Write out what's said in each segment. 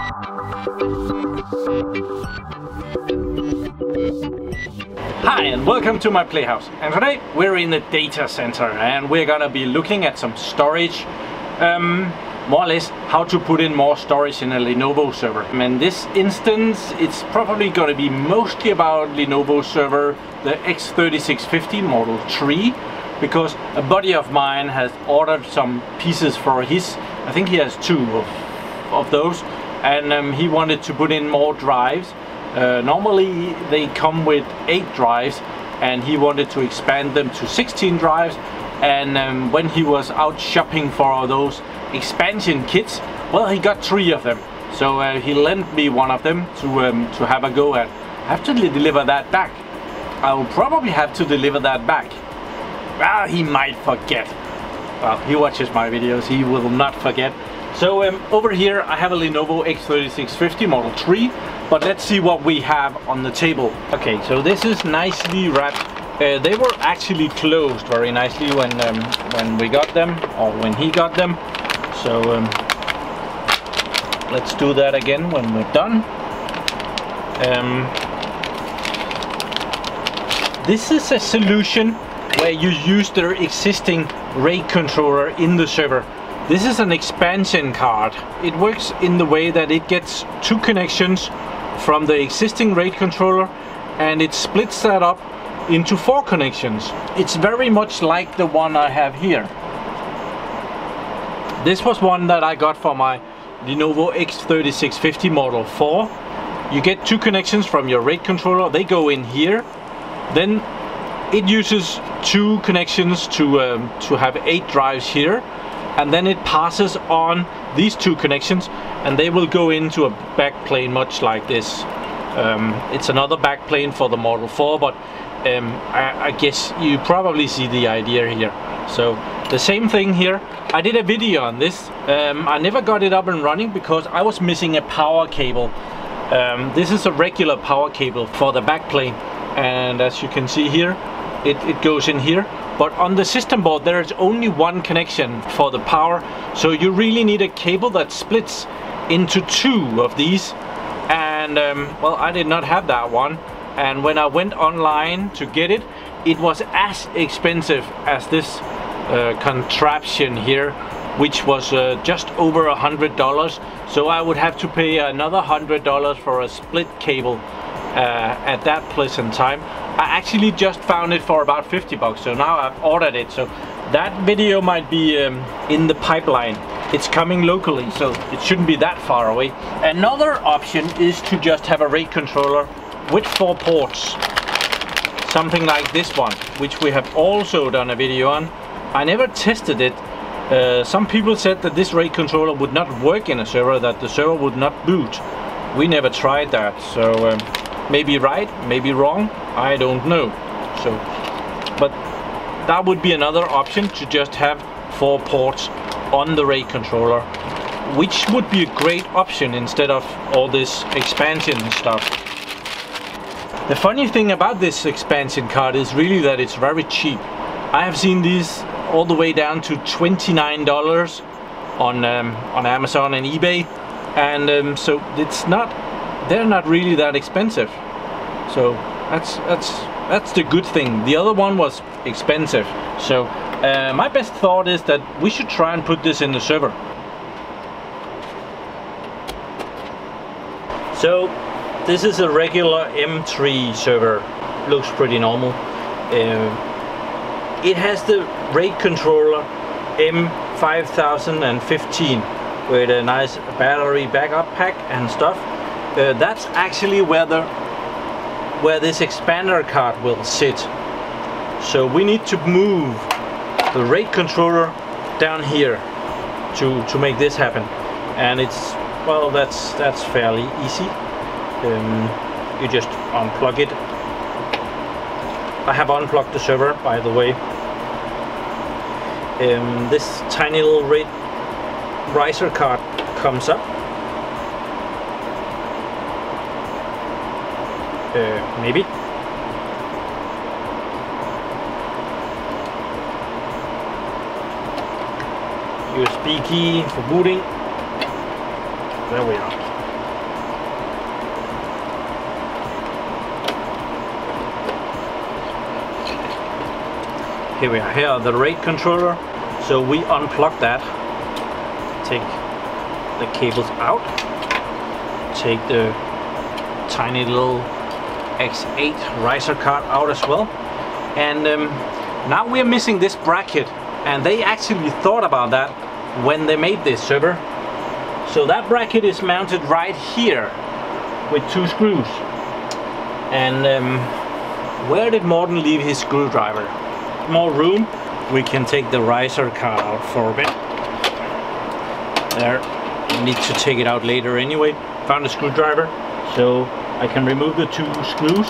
Hi and welcome to my playhouse, and today we're in the data center and we're gonna be looking at some storage, more or less how to put in more storage in a Lenovo server. In this instance it's probably going to be mostly about Lenovo server, the x3650 Model 3, because a buddy of mine has ordered some pieces for his, I think he has two of those, and he wanted to put in more drives. Normally they come with 8 drives and he wanted to expand them to 16 drives, and when he was out shopping for those expansion kits, well, he got 3 of them, so he lent me one of them to have a go at. I have to deliver that back. I will probably have to deliver that back. Well, he might forget. Well, he watches my videos, he will not forget. So over here I have a Lenovo x3650 Model 3, but let's see what we have on the table. Okay, so this is nicely wrapped. They were actually closed very nicely when we got them, or when he got them. So let's do that again when we're done. This is a solution where you use their existing RAID controller in the server. This is an expansion card. It works in the way that it gets 2 connections from the existing RAID controller and it splits that up into 4 connections. It's very much like the one I have here. This was one that I got for my Lenovo x3650 Model 4. You get 2 connections from your RAID controller, they go in here. Then it uses 2 connections to have 8 drives here, and then it passes on these 2 connections and they will go into a backplane much like this. It's another backplane for the Model 4, but I guess you probably see the idea here. So the same thing here. I did a video on this. I never got it up and running because I was missing a power cable. This is a regular power cable for the backplane, and as you can see here, it goes in here. But on the system board there is only 1 connection for the power, so you really need a cable that splits into 2 of these. And well, I did not have that one, and when I went online to get it, it was as expensive as this contraption here, which was just over $100. So I would have to pay another $100 for a split cable at that pleasant time. I actually just found it for about 50 bucks, so now I've ordered it. So that video might be in the pipeline. It's coming locally, so it shouldn't be that far away. Another option is to just have a RAID controller with 4 ports. Something like this one, which we have also done a video on. I never tested it. Some people said that this RAID controller would not work in a server, that the server would not boot. We never tried that, so maybe right, maybe wrong, I don't know. So, but that would be another option, to just have 4 ports on the RAID controller, which would be a great option instead of all this expansion stuff. The funny thing about this expansion card is really that it's very cheap. I have seen these all the way down to $29 on Amazon and eBay, and so they're not really that expensive. So that's the good thing. The other one was expensive. So my best thought is that we should try and put this in the server. So this is a regular M3 server. Looks pretty normal. It has the RAID controller M5015 with a nice battery backup pack and stuff. That's actually where this expander card will sit. So we need to move the RAID controller down here to make this happen, and it's, well, that's fairly easy. You just unplug it. I have unplugged the server, by the way. This tiny little RAID riser card comes up. Maybe. USB key for booting. There we are. Here we are, here the RAID controller. So we unplug that, take the cables out, take the tiny little X8 riser card out as well, and now we're missing this bracket, and they actually thought about that when they made this server. So that bracket is mounted right here with 2 screws, and where did Morten leave his screwdriver? More room, we can take the riser card out for a bit. There, you need to take it out later anyway. Found a screwdriver, so I can remove the 2 screws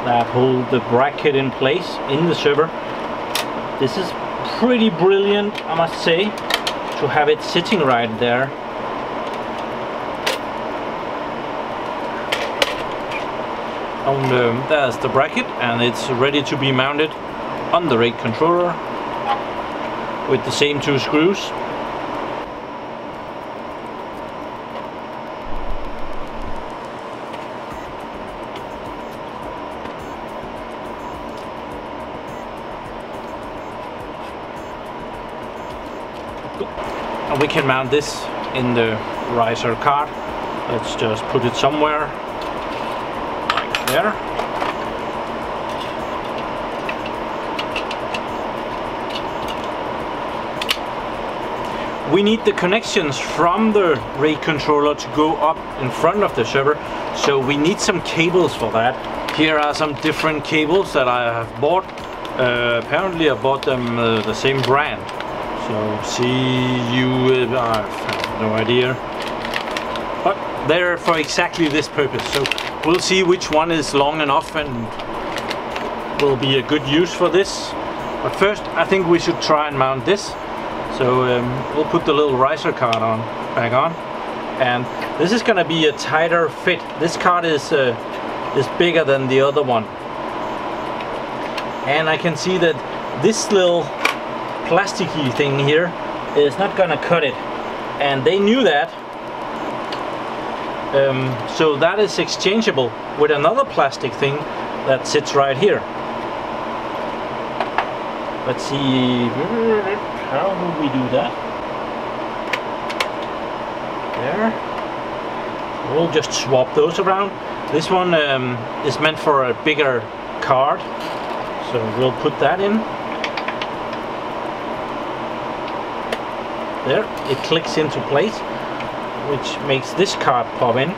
that hold the bracket in place in the server. This is pretty brilliant, I must say, to have it sitting right there. And there's the bracket, and it's ready to be mounted on the RAID controller with the same 2 screws. And we can mount this in the riser card. Let's just put it somewhere like there. We need the connections from the RAID controller to go up in front of the server, so we need some cables for that. Here are some different cables that I have bought. Apparently I bought them the same brand. So I have no idea. But they're for exactly this purpose. So we'll see which one is long enough and will be a good use for this. But first I think we should try and mount this. So we'll put the little riser card back on, and this is gonna be a tighter fit. This card is bigger than the other one, and I can see that this little plasticky thing here is not gonna cut it, and they knew that. So that is exchangeable with another plastic thing that sits right here. Let's see. How will we do that? There. We'll just swap those around. This one is meant for a bigger card, so we'll put that in. There, it clicks into place, which makes this card pop in.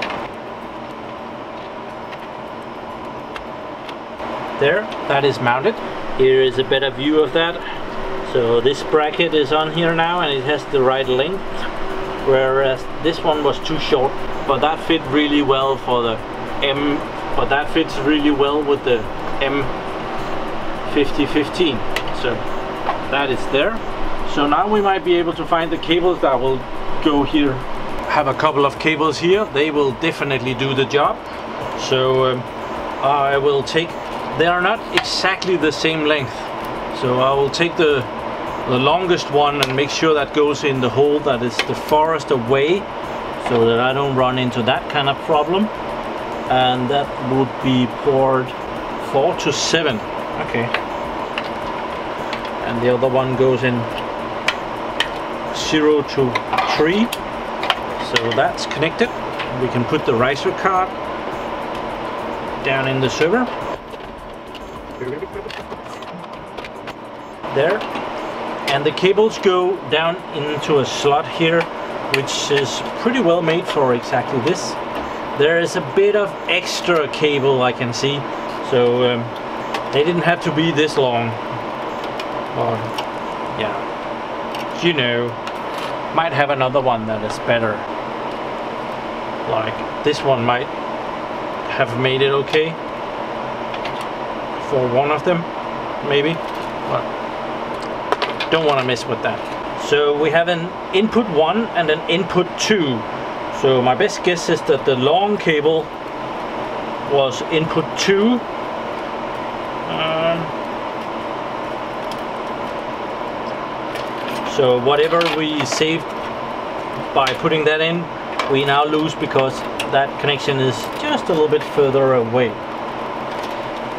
There, that is mounted. Here is a better view of that. So this bracket is on here now, and it has the right length, whereas this one was too short. But that fit really well for the but that fits really well with the M5015. So that is there. So now we might be able to find the cables that will go here. Have a couple of cables here. They will definitely do the job. So I will take. They are not exactly the same length. So I will take the longest one and make sure that goes in the hole that is the farthest away, so that I don't run into that kind of problem. And that would be port 4 to 7. Okay. And the other one goes in 0 to 3. So that's connected. We can put the riser card down in the server. There, and the cables go down into a slot here, which is pretty well made for exactly this. There is a bit of extra cable I can see, so they didn't have to be this long. Or yeah, you know, might have another one that is better. Like this one might have made it okay for one of them, maybe. But don't want to mess with that. So we have an input 1 and an input 2. So my best guess is that the long cable was input 2. So whatever we saved by putting that in, we now lose because that connection is just a little bit further away.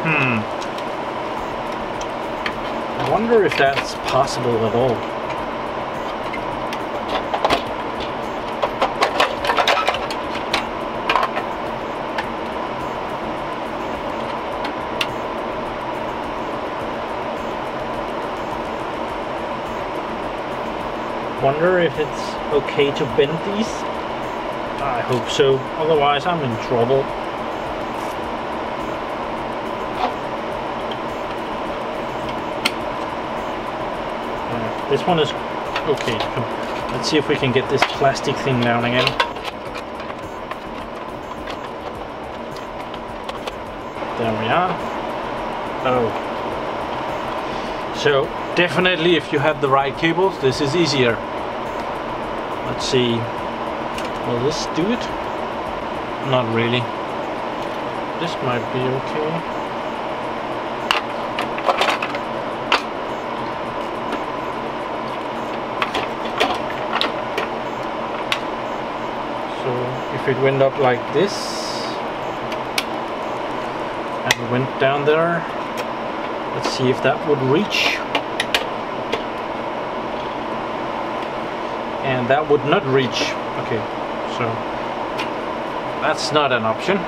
I wonder if that's possible at all. Wonder if it's okay to bend these. I hope so, otherwise I'm in trouble. This one is okay. Let's see if we can get this plastic thing down again. There we are. Oh. So definitely if you have the right cables, this is easier. Let's see. Will this do it? Not really. This might be okay. If it went up like this and went down there, let's see if that would reach. And that would not reach. Okay, so that's not an option.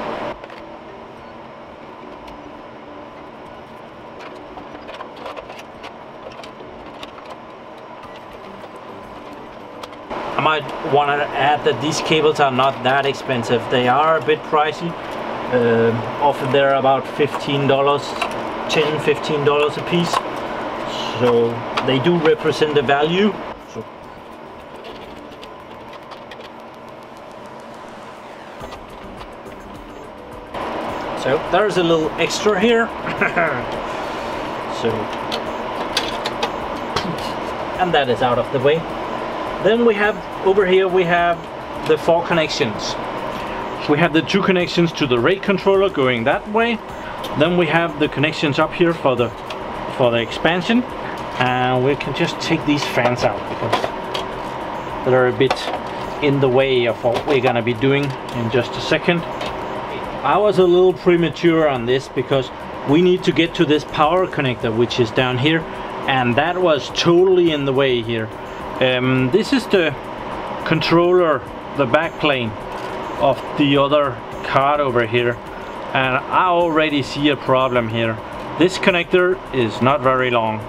I might want to add that these cables are not that expensive. They are a bit pricey. Often they're about $15, $10–15 a piece. So they do represent a value. So there's a little extra here. So, and that is out of the way. Then we have, over here we have the 4 connections. We have the 2 connections to the RAID controller going that way. Then we have the connections up here for the expansion. And we can just take these fans out because they're a bit in the way of what we're gonna be doing in just a second. I was a little premature on this because we need to get to this power connector, which is down here, and that was totally in the way here. This is the controller, the backplane of the other card over here, and I already see a problem here. This connector is not very long.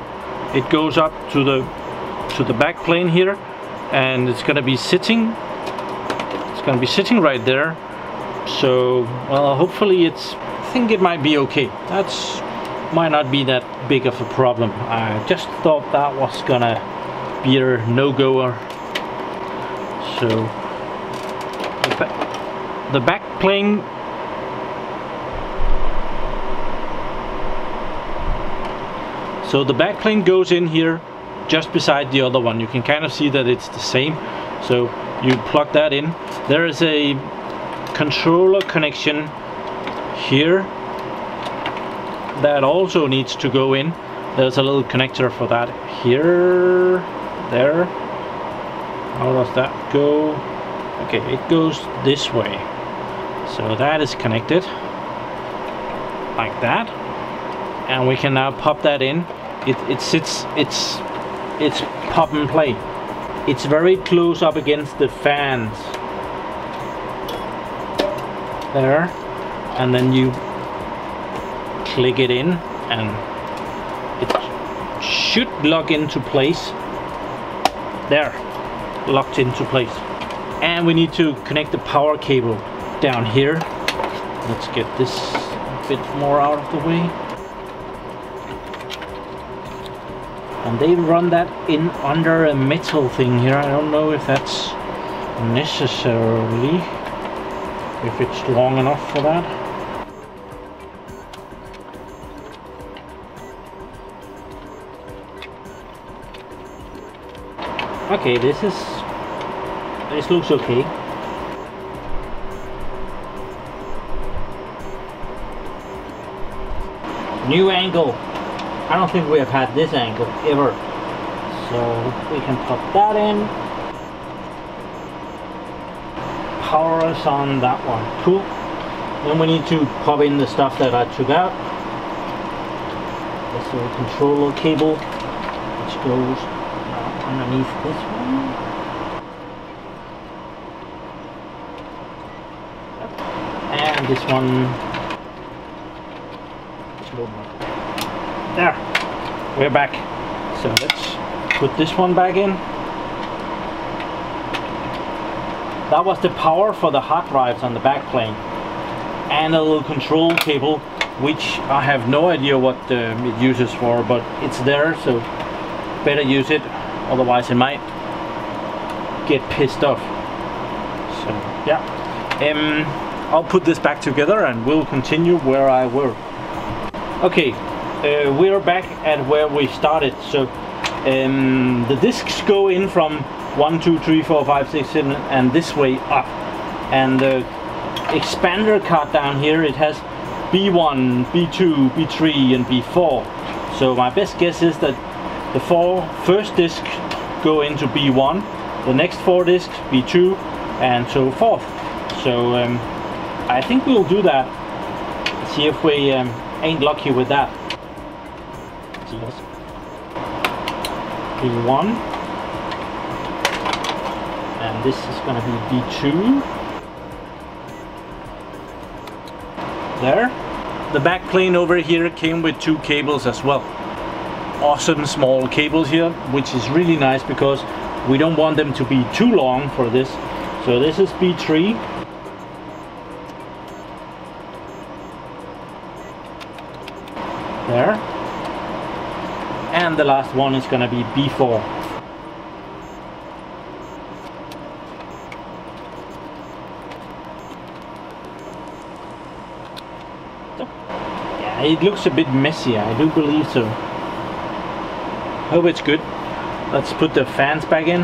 It goes up to the backplane here, and it's gonna be sitting. It's gonna be sitting right there. So, well, hopefully I think it might be okay. That's might not be that big of a problem. I just thought that was gonna be a no-goer. So the back plane, so the back plane goes in here just beside the other one. You can kind of see that it's the same. So you plug that in. There is a controller connection here that also needs to go in. There's a little connector for that here, there. How does that go? Okay, it goes this way. So that is connected like that, and we can now pop that in. It sits, it's pop and play. It's very close up against the fans there, and then you click it in and it should lock into place. There, locked into place. And we need to connect the power cable down here. Let's get this a bit more out of the way. And they run that in under a metal thing here. I don't know if that's necessarily, if it's long enough for that. Okay, this looks okay. New angle. I don't think we have had this angle ever. So we can pop that in. Power us on that one. Cool. Then we need to pop in the stuff that I took out. There's a controller cable which goes underneath this one. And this one. There, we're back. So let's put this one back in. That was the power for the hard drives on the back plane. And a little control cable, which I have no idea what it uses for, but it's there, so better use it, otherwise it might get pissed off. So yeah, I'll put this back together and we'll continue where I were. Okay, we're back at where we started. So the discs go in from 1, 2, 3, 4, 5, 6, 7 and this way up, and the expander card down here, it has B1, B2, B3 and B4. So my best guess is that the 4 first discs go into B1, the next 4 discs B2 and so forth. So I think we'll do that. See if we ain't lucky with that. B1, and this is going to be B2. There. The back plane over here came with 2 cables as well. Awesome small cables here, which is really nice because we don't want them to be too long for this. So this is B3. There. And the last one is going to be B4. Yeah, it looks a bit messy, I do believe so. Hope it's good. Let's put the fans back in.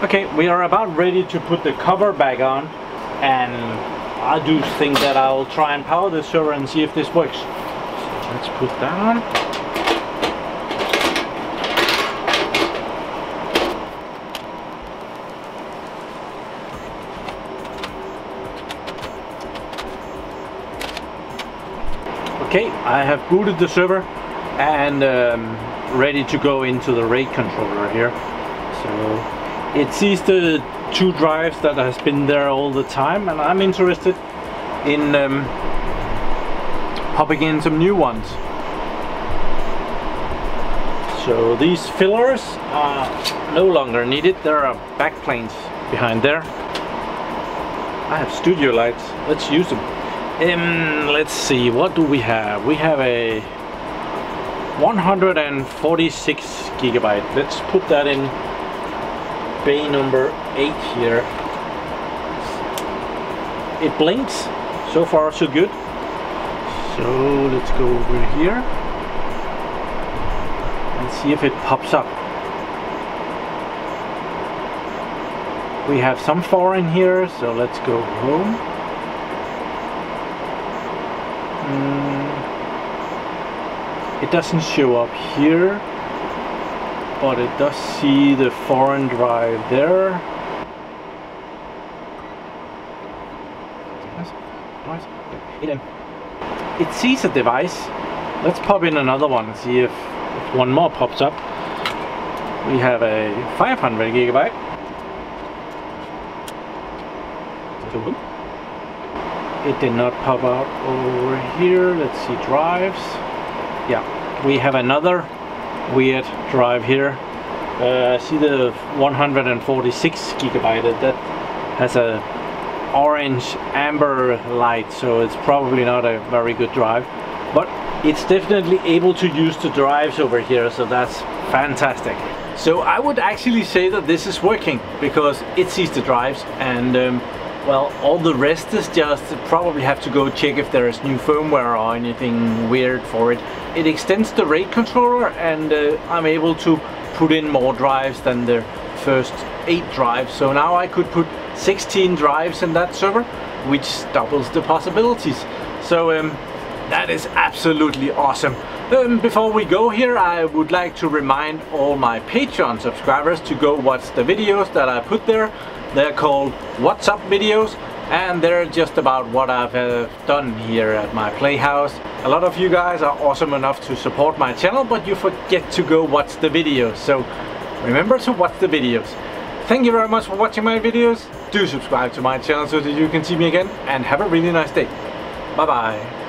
Okay, we are about ready to put the cover back on, and I do think that I'll try and power the server and see if this works. So let's put that on. Okay, I have booted the server and ready to go into the RAID controller here. So it sees the 2 drives that has been there all the time, and I'm interested in popping in some new ones. So these fillers are no longer needed. There are back planes behind there. I have studio lights. Let's use them. Let's see, what do we have? We have a 146 gigabyte. Let's put that in bay number 8 here. It blinks. So far so good. So let's go over here and see if it pops up. We have some foreign here, so let's go home. It doesn't show up here, but it does see the foreign drive there. It sees a device. Let's pop in another one and see if one more pops up. We have a 500 gigabyte. It did not pop out over here. Let's see, drives. Yeah, we have another weird drive here. See the 146 gigabyte, that has a orange amber light, so it's probably not a very good drive, but it's definitely able to use the drives over here, so that's fantastic. So I would actually say that this is working because it sees the drives, and well, all the rest is just probably have to go check if there is new firmware or anything weird for it. It extends the RAID controller, and I'm able to put in more drives than the first 8 drives. So now I could put 16 drives in that server, which doubles the possibilities. So That is absolutely awesome. Before we go here, I would like to remind all my Patreon subscribers to go watch the videos that I put there. They're called What's Up videos, and they're just about what I've done here at my PlayHouse. A lot of you guys are awesome enough to support my channel, but you forget to go watch the videos. So remember to watch the videos. Thank you very much for watching my videos. Do subscribe to my channel so that you can see me again, and have a really nice day. Bye bye.